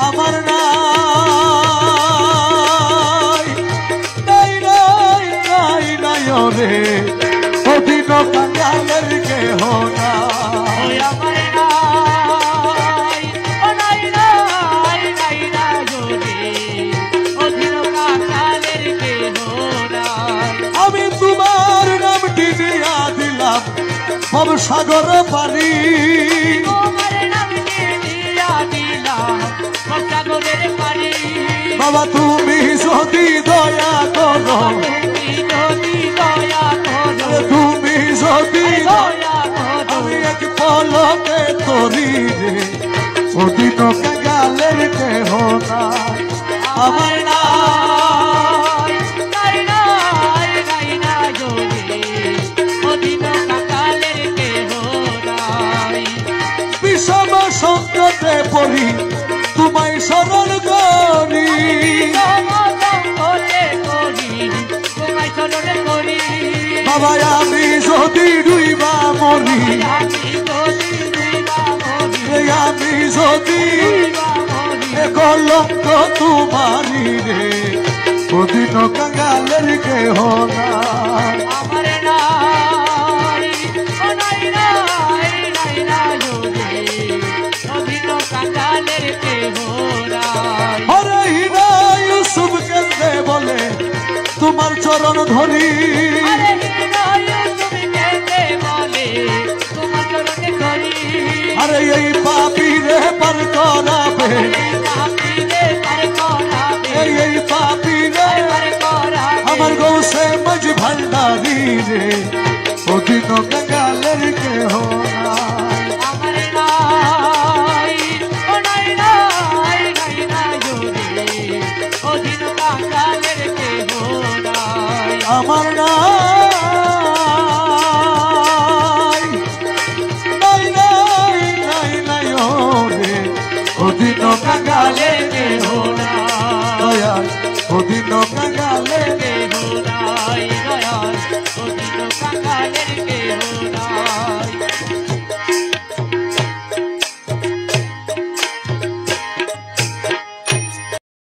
আমার নাই নাই নাই নাই নাই রে অধীন কাঙ্গালের কেহ না আমার নাই ও নাই নাই নাই নাই রে অধীন কাঙ্গালের কেহ নাই। আমি তোমার নামটি দিয়া দিলাম ভবসাগর পানি তোমার নামটি দিয়া দিলাম ভবসাগরের পানি। বাবা তুমি যদি দয়া করো তুমি যদি দয়া করো তুমি যদি দয়া করো আমি এক পলকে তরি রে অধীন কাঙ্গালের কেহ না আমার নাই নাই নাই নাই নাই রে অধীন কাঙ্গালের কেহ নাই। বিষম সংকটে পড়ি তোমায় স্মরণ করি বাবা আমি যদি ডুইবা মরি আমি যদি কলঙ্ক তোমারি রে অধীন কাঙ্গালের কেহ না আমার নাই ও নাই নাই নাই নাই রে অধীন কাঙ্গালের কেহ নাই। হরে হীরা ইউসুফ কেন্দ্রে বলে তোমার চরণ ধরি আরে হৃদয় তুমি কেঁদে বলে তোমার চরণে ধরি। আরে এই পাপি রে পার করাবে পাপীরে পার করাবে এই পাপি রে পার করাবে আমার গৌসে মজ ভান্ডারি রে অধীন কাঙ্গালের কেহ